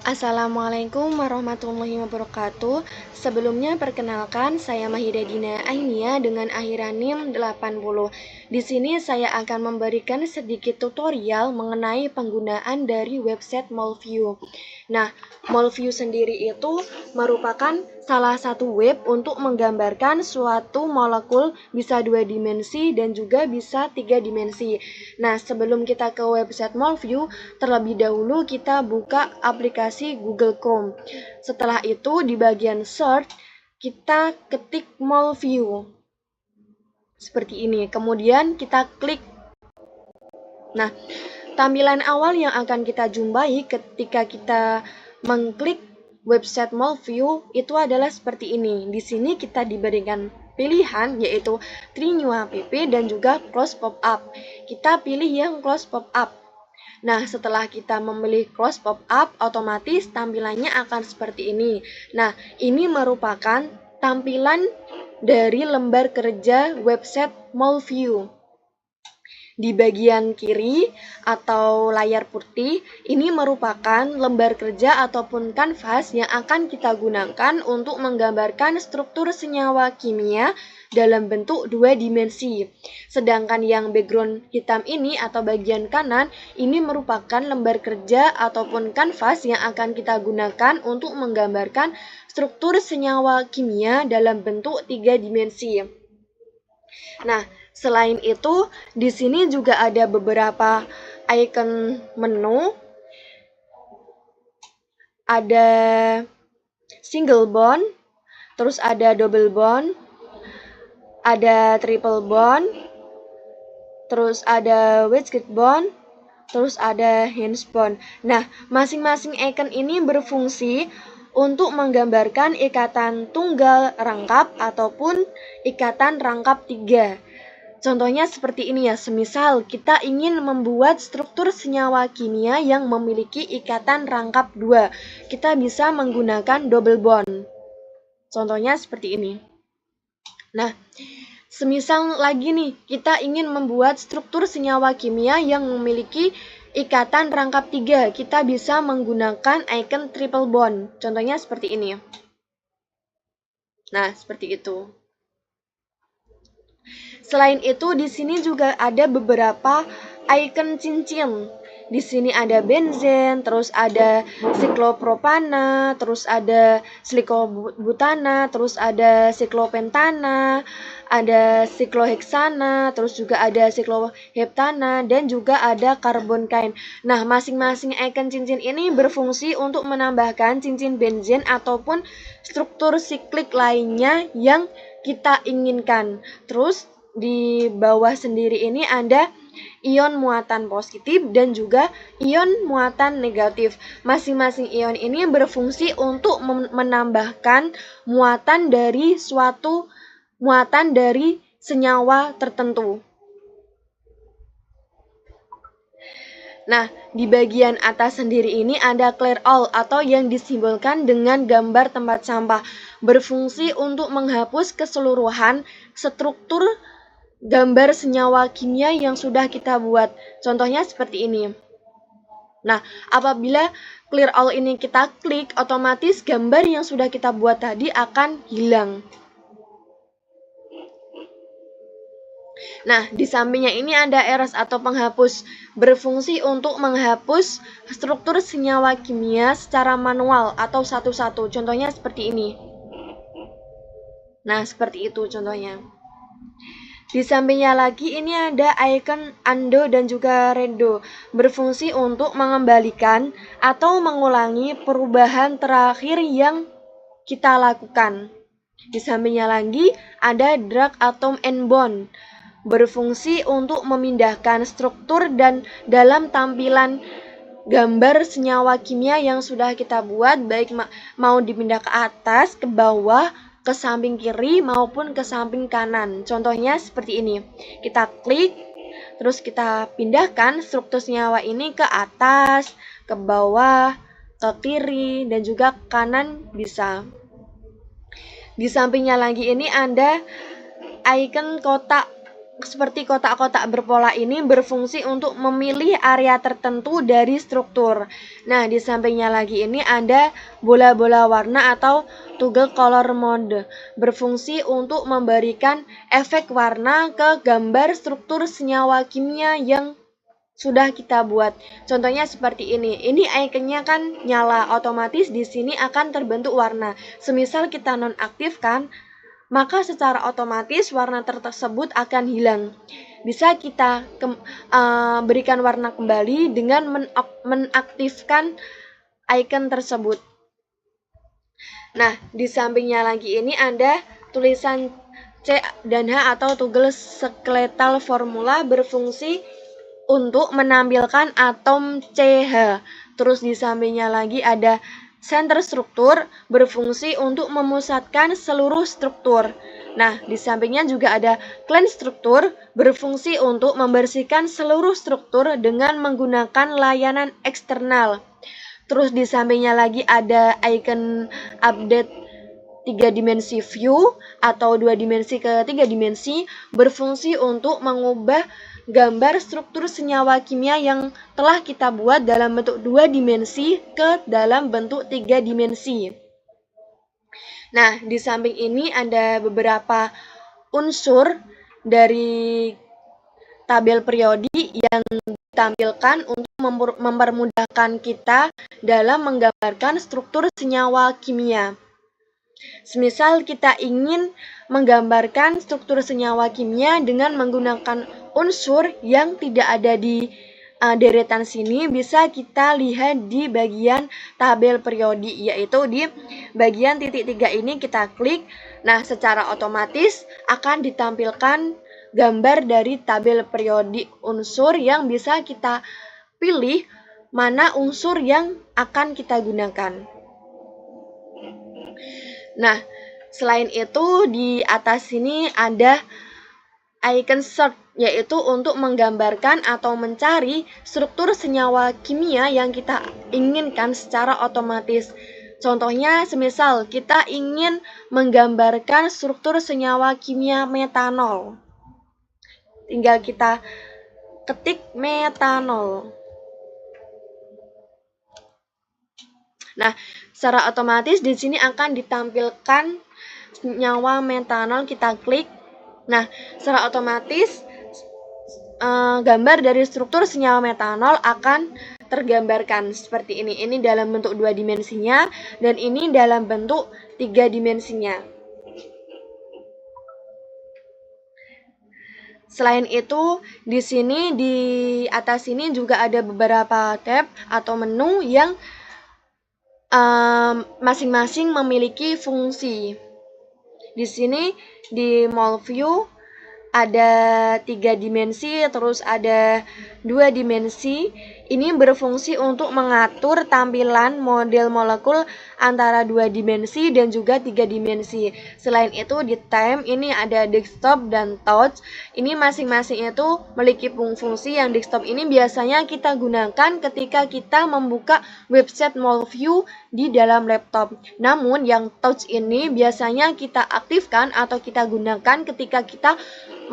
Assalamualaikum warahmatullahi wabarakatuh. Sebelumnya perkenalkan saya Mahida Dina Ainia dengan akhiran NIM 80. Di sini saya akan memberikan sedikit tutorial mengenai penggunaan dari website Moleview. Nah, Moleview sendiri itu merupakan salah satu web untuk menggambarkan suatu molekul bisa 2 dimensi dan juga bisa 3 dimensi. Nah, sebelum kita ke website Moleview, terlebih dahulu kita buka aplikasi Google Chrome. Setelah itu di bagian search kita ketik Moleview. Seperti ini. Kemudian kita klik. Nah, tampilan awal yang akan kita jumpai ketika kita mengklik website Moleview itu adalah seperti ini. Di sini kita diberikan pilihan yaitu Three New App dan juga Close Pop-up. Kita pilih yang Close Pop-up. Nah, setelah kita memilih Close Pop-up, otomatis tampilannya akan seperti ini. Nah, ini merupakan tampilan dari lembar kerja website Moleview. Di bagian kiri atau layar putih, ini merupakan lembar kerja ataupun kanvas yang akan kita gunakan untuk menggambarkan struktur senyawa kimia dalam bentuk 2 dimensi. Sedangkan yang background hitam ini atau bagian kanan, ini merupakan lembar kerja ataupun kanvas yang akan kita gunakan untuk menggambarkan struktur senyawa kimia dalam bentuk 3 dimensi. Nah, selain itu, di sini juga ada beberapa icon menu. Ada single bond, terus ada double bond, ada triple bond, terus ada wedge bond, terus ada hinge bond. Nah, masing-masing icon ini berfungsi untuk menggambarkan ikatan tunggal rangkap ataupun ikatan rangkap 3. Contohnya seperti ini ya, semisal kita ingin membuat struktur senyawa kimia yang memiliki ikatan rangkap 2. Kita bisa menggunakan double bond. Contohnya seperti ini. Nah, semisal lagi nih, kita ingin membuat struktur senyawa kimia yang memiliki ikatan rangkap 3, kita bisa menggunakan icon triple bond. Contohnya seperti ini. Nah, seperti itu. Selain itu, di sini juga ada beberapa icon cincin. Di sini ada benzen, terus ada siklopropana, terus ada siklobutana, terus ada siklopentana, ada sikloheksana, terus juga ada sikloheptana, dan juga ada karbon kain. Nah, masing-masing icon cincin ini berfungsi untuk menambahkan cincin benzen ataupun struktur siklik lainnya yang kita inginkan. Terus di bawah sendiri ini ada ion muatan positif dan juga ion muatan negatif. Masing-masing ion ini berfungsi untuk menambahkan muatan dari senyawa tertentu. Nah, di bagian atas sendiri ini ada clear all atau yang disimbolkan dengan gambar tempat sampah. Berfungsi untuk menghapus keseluruhan struktur gambar senyawa kimia yang sudah kita buat. Contohnya seperti ini. Nah, apabila clear all ini kita klik, otomatis gambar yang sudah kita buat tadi akan hilang. Nah, di sampingnya ini ada erase atau penghapus, berfungsi untuk menghapus struktur senyawa kimia secara manual atau satu-satu. Contohnya seperti ini. Nah, seperti itu contohnya. Di sampingnya lagi ini ada icon undo dan juga redo, berfungsi untuk mengembalikan atau mengulangi perubahan terakhir yang kita lakukan. Di sampingnya lagi ada drag atom and bond, berfungsi untuk memindahkan struktur dan dalam tampilan gambar senyawa kimia yang sudah kita buat, baik mau dipindah ke atas, ke bawah, ke samping kiri maupun ke samping kanan. Contohnya seperti ini. Kita klik, terus kita pindahkan struktur senyawa ini ke atas, ke bawah, ke kiri, dan juga ke kanan bisa. Di sampingnya lagi ini ada icon kotak seperti kotak-kotak berpola ini berfungsi untuk memilih area tertentu dari struktur. Nah, di sampingnya lagi ini ada bola-bola warna atau toggle color mode, berfungsi untuk memberikan efek warna ke gambar struktur senyawa kimia yang sudah kita buat. Contohnya seperti ini. Ini ikonnya kan nyala, otomatis di sini akan terbentuk warna. Semisal kita nonaktifkan, maka secara otomatis warna tersebut akan hilang. Bisa kita berikan warna kembali dengan menaktifkan icon tersebut. Nah, di sampingnya lagi ini ada tulisan C dan H atau toggle skeletal formula, berfungsi untuk menampilkan atom CH. Terus di sampingnya lagi ada center struktur, berfungsi untuk memusatkan seluruh struktur. Nah, di sampingnya juga ada clean struktur, berfungsi untuk membersihkan seluruh struktur dengan menggunakan layanan eksternal. Terus di sampingnya lagi ada icon update 3 dimensi view atau 2 dimensi ke 3 dimensi, berfungsi untuk mengubah gambar struktur senyawa kimia yang telah kita buat dalam bentuk 2 dimensi ke dalam bentuk 3 dimensi. Nah, di samping ini ada beberapa unsur dari tabel periodi yang ditampilkan untuk mempermudahkan kita dalam menggambarkan struktur senyawa kimia. Semisal kita ingin menggambarkan struktur senyawa kimia dengan menggunakan unsur yang tidak ada di deretan sini, bisa kita lihat di bagian tabel periodi, yaitu di bagian titik 3 ini kita klik. Nah, secara otomatis akan ditampilkan gambar dari tabel periodi unsur yang bisa kita pilih mana unsur yang akan kita gunakan. Nah, selain itu di atas sini ada icon search, yaitu untuk menggambarkan atau mencari struktur senyawa kimia yang kita inginkan secara otomatis. Contohnya, semisal kita ingin menggambarkan struktur senyawa kimia metanol. Tinggal kita ketik metanol. Nah, secara otomatis di sini akan ditampilkan senyawa metanol, kita klik. Nah, secara otomatis gambar dari struktur senyawa metanol akan tergambarkan seperti ini. Ini dalam bentuk 2 dimensinya dan ini dalam bentuk 3 dimensinya. Selain itu, di sini di atas sini juga ada beberapa tab atau menu yang masing-masing memiliki fungsi. Di sini di mall view ada 3 dimensi, terus ada 2 dimensi. Ini berfungsi untuk mengatur tampilan model molekul antara 2 dimensi dan juga 3 dimensi. Selain itu di time ini ada desktop dan touch. Ini masing-masing itu memiliki fungsi. Yang desktop ini biasanya kita gunakan ketika kita membuka website mall view di dalam laptop. Namun yang touch ini biasanya kita aktifkan atau kita gunakan ketika kita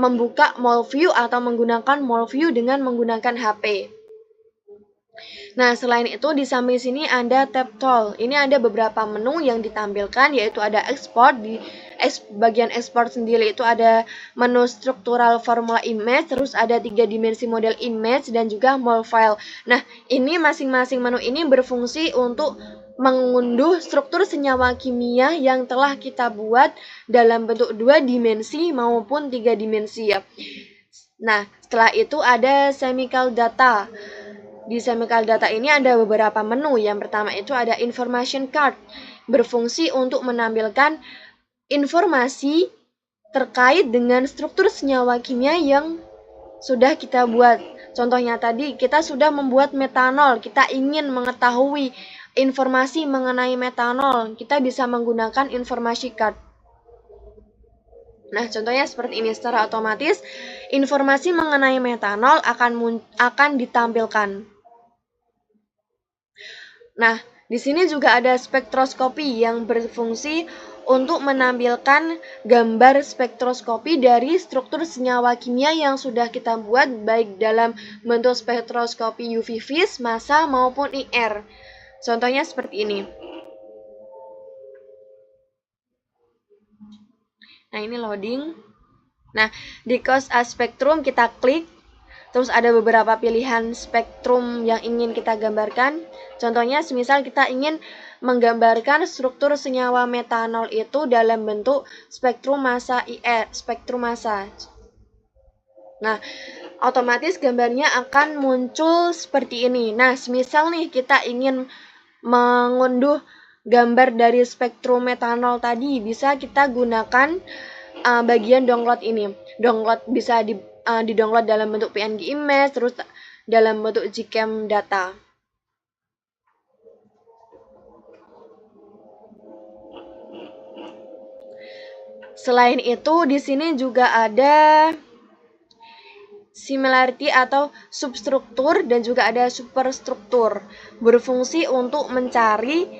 membuka mall view atau menggunakan mall view dengan menggunakan HP. Nah, selain itu di samping sini ada tab tool. Ini ada beberapa menu yang ditampilkan, yaitu ada export. Di bagian export sendiri itu ada menu struktural formula image, terus ada 3 dimensi model image dan juga mol file. Nah, ini masing-masing menu ini berfungsi untuk mengunduh struktur senyawa kimia yang telah kita buat dalam bentuk 2 dimensi maupun 3 dimensi ya. Nah, setelah itu ada chemical data. Di chemical data ini ada beberapa menu. Yang pertama itu ada information card, berfungsi untuk menampilkan informasi terkait dengan struktur senyawa kimia yang sudah kita buat. Contohnya tadi kita sudah membuat metanol, kita ingin mengetahui informasi mengenai metanol, kita bisa menggunakan informasi card. Nah, contohnya seperti ini. Secara otomatis informasi mengenai metanol akan ditampilkan. Nah, di sini juga ada spektroskopi yang berfungsi untuk menampilkan gambar spektroskopi dari struktur senyawa kimia yang sudah kita buat baik dalam bentuk spektroskopi UV vis, massa maupun IR. Contohnya seperti ini. Nah, ini loading. Nah, di cause a spektrum kita klik, terus ada beberapa pilihan spektrum yang ingin kita gambarkan. Contohnya, semisal kita ingin menggambarkan struktur senyawa metanol itu dalam bentuk spektrum massa IR, spektrum massa. Nah, otomatis gambarnya akan muncul seperti ini. Nah, semisal nih kita ingin mengunduh gambar dari spektrum metanol tadi, bisa kita gunakan bagian download ini. Download bisa di-download dalam bentuk PNG image, terus dalam bentuk GChem data. Selain itu, di sini juga ada similarity atau substruktur dan juga ada superstruktur, berfungsi untuk mencari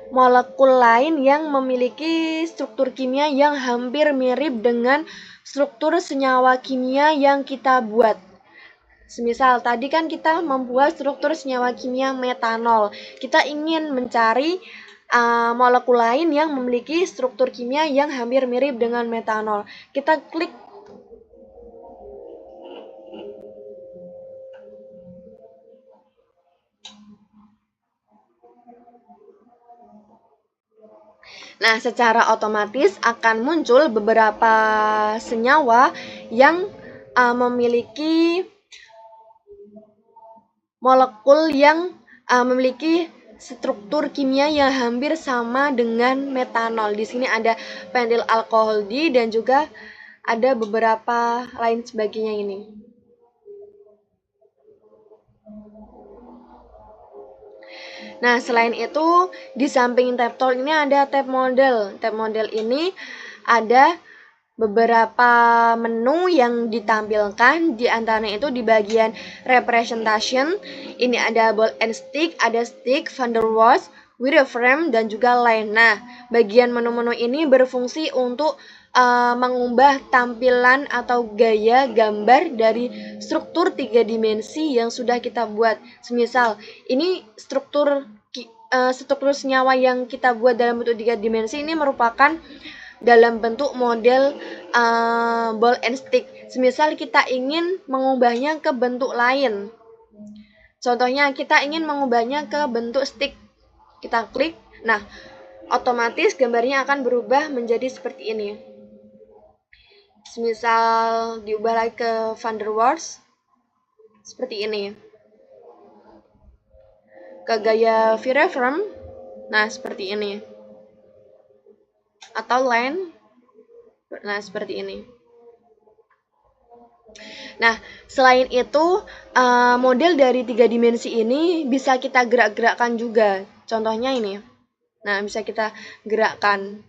molekul lain yang memiliki struktur kimia yang hampir mirip dengan struktur senyawa kimia yang kita buat. Semisal tadi kan kita membuat struktur senyawa kimia metanol. Kita ingin mencari molekul lain yang memiliki struktur kimia yang hampir mirip dengan metanol. Kita klik. Nah, secara otomatis akan muncul beberapa senyawa yang memiliki molekul yang memiliki struktur kimia yang hampir sama dengan metanol. Di sini ada pentil alkohol D dan juga ada beberapa lain sebagainya ini. Nah, selain itu, di samping tab tool ini ada tab model. Tab model ini ada beberapa menu yang ditampilkan, di antaranya itu di bagian representation. Ini ada ball and stick, ada stick, van der Waals, wireframe, dan juga line. Nah, bagian menu-menu ini berfungsi untuk mengubah tampilan atau gaya gambar dari struktur 3 dimensi yang sudah kita buat. Semisal, ini struktur senyawa yang kita buat dalam bentuk 3 dimensi ini merupakan dalam bentuk model ball and stick. Semisal kita ingin mengubahnya ke bentuk lain. Contohnya kita ingin mengubahnya ke bentuk stick. Kita klik. Nah, otomatis gambarnya akan berubah menjadi seperti ini. Semisal diubah lagi ke van der Waals seperti ini. Ke gaya wireframe, nah seperti ini. Atau line, nah seperti ini. Nah, selain itu, model dari 3 dimensi ini bisa kita gerak-gerakkan juga. Contohnya ini. Nah, bisa kita gerakkan.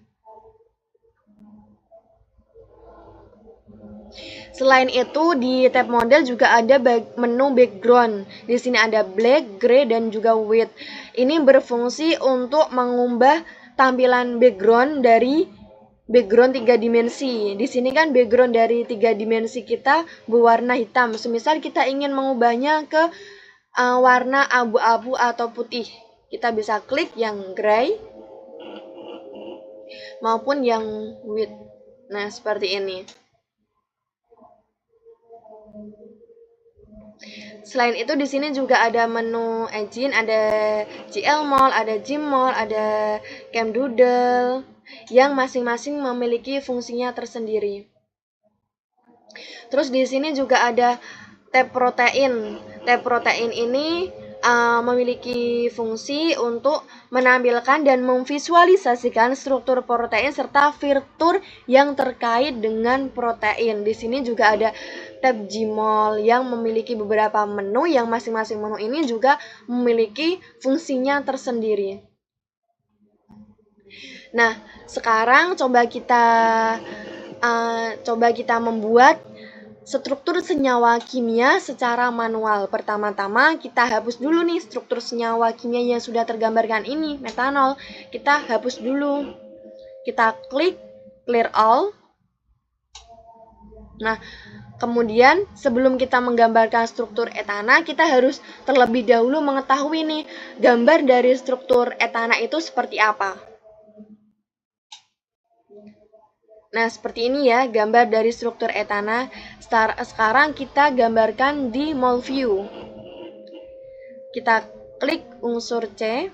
Selain itu, di tab model juga ada menu background. Di sini ada black, gray, dan juga white. Ini berfungsi untuk mengubah tampilan background dari background 3 dimensi. Di sini kan background dari 3 dimensi kita berwarna hitam. Semisal kita ingin mengubahnya ke warna abu-abu atau putih, kita bisa klik yang gray maupun yang white. Nah, seperti ini. Selain itu, di sini juga ada menu engine, ada GLMOL, ada Gmol, ada ChemDoodle, yang masing-masing memiliki fungsinya tersendiri. Terus di sini juga ada tab protein. Tab protein ini memiliki fungsi untuk menampilkan dan memvisualisasikan struktur protein serta fitur yang terkait dengan protein. Di sini juga ada tab Gmol yang memiliki beberapa menu yang masing-masing menu ini juga memiliki fungsinya tersendiri. Nah, sekarang coba kita membuat struktur senyawa kimia secara manual. Pertama-tama kita hapus dulu nih struktur senyawa kimia yang sudah tergambarkan ini, metanol. Kita hapus dulu. Kita klik clear all. Nah, kemudian sebelum kita menggambarkan struktur etana, kita harus terlebih dahulu mengetahui nih gambar dari struktur etana itu seperti apa. Nah, seperti ini ya gambar dari struktur etana. Sekarang kita gambarkan di mol view. Kita klik unsur C.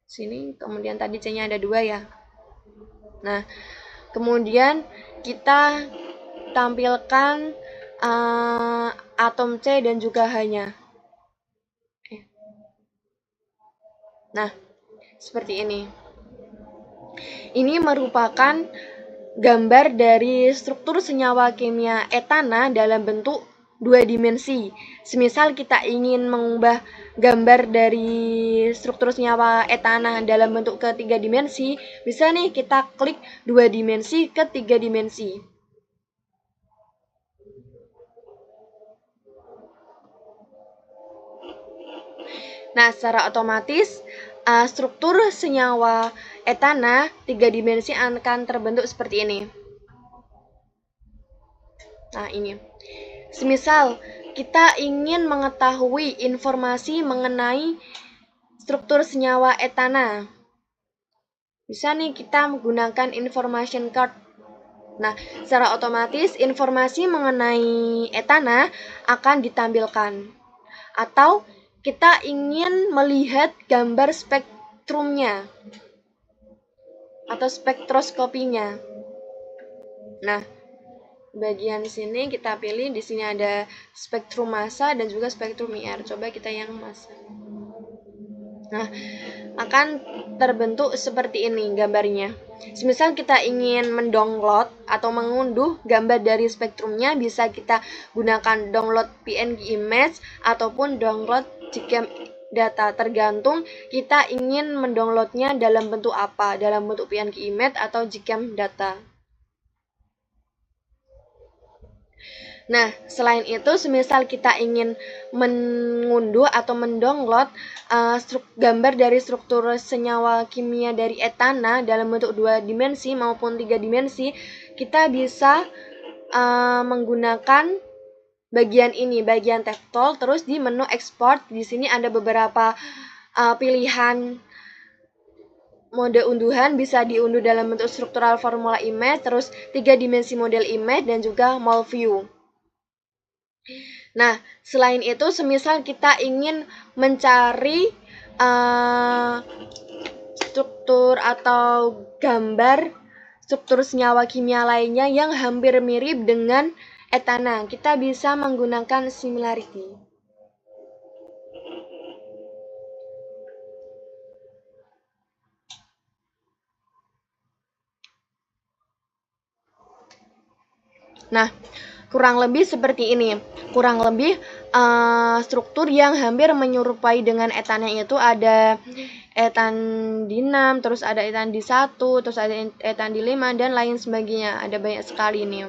Sini, kemudian tadi C-nya ada 2 ya. Nah, kemudian kita tampilkan atom C dan juga H-nya. Nah, seperti ini. Ini merupakan gambar dari struktur senyawa kimia etana dalam bentuk 2 dimensi. Semisal kita ingin mengubah gambar dari struktur senyawa etana dalam bentuk ke 3 dimensi, bisa nih kita klik 2 dimensi ke 3 dimensi. Nah, secara otomatis struktur senyawa etana 3 dimensi akan terbentuk seperti ini. Nah, ini. Semisal kita ingin mengetahui informasi mengenai struktur senyawa etana, bisa nih kita menggunakan information card. Nah, secara otomatis informasi mengenai etana akan ditampilkan. Atau kita ingin melihat gambar spektrumnya atau spektroskopinya. Nah, bagian sini kita pilih, di sini ada spektrum massa dan juga spektrum IR. Coba kita yang massa. Nah, akan terbentuk seperti ini gambarnya. Semisal kita ingin mendownload atau mengunduh gambar dari spektrumnya, bisa kita gunakan download PNG image ataupun download GCam data, tergantung kita ingin mendownloadnya dalam bentuk apa, dalam bentuk PNG image atau GCam data. Nah, selain itu, semisal kita ingin mengunduh atau mendownload gambar dari struktur senyawa kimia dari etana dalam bentuk 2 dimensi maupun 3 dimensi, kita bisa menggunakan bagian ini, bagian tab tool, terus di menu export. Di sini ada beberapa pilihan mode unduhan, bisa diunduh dalam bentuk struktural formula image, terus 3 dimensi model image, dan juga mol view. Nah, selain itu, semisal kita ingin mencari struktur atau gambar struktur senyawa kimia lainnya yang hampir mirip dengan etana, kita bisa menggunakan similarity. Nah, kurang lebih seperti ini. Kurang lebih struktur yang hampir menyerupai dengan etana itu ada etan di 6, terus ada etan di 1, terus ada etan di 5, dan lain sebagainya. Ada banyak sekali ini.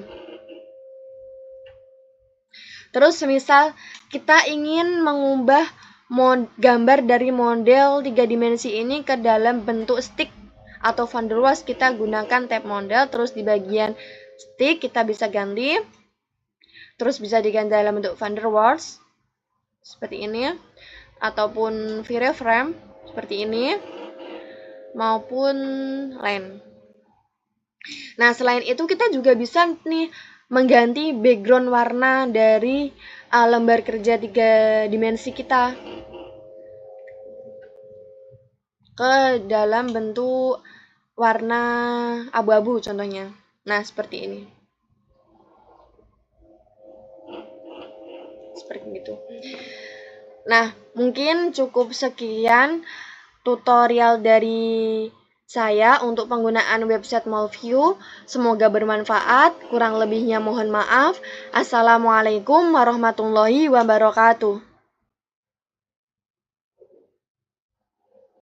Terus semisal kita ingin mengubah gambar dari model 3 dimensi ini ke dalam bentuk stick atau van der Waals, kita gunakan tab model, terus di bagian stick kita bisa ganti. Terus bisa diganti dalam bentuk van der Waals seperti ini, ataupun wireframe seperti ini, maupun line. Nah, selain itu kita juga bisa nih mengganti background warna dari lembar kerja 3 dimensi kita ke dalam bentuk warna abu-abu contohnya. Nah, seperti ini. Seperti itu. Nah, mungkin cukup sekian tutorial dari saya untuk penggunaan website Molview. Semoga bermanfaat. Kurang lebihnya mohon maaf. Assalamualaikum warahmatullahi wabarakatuh.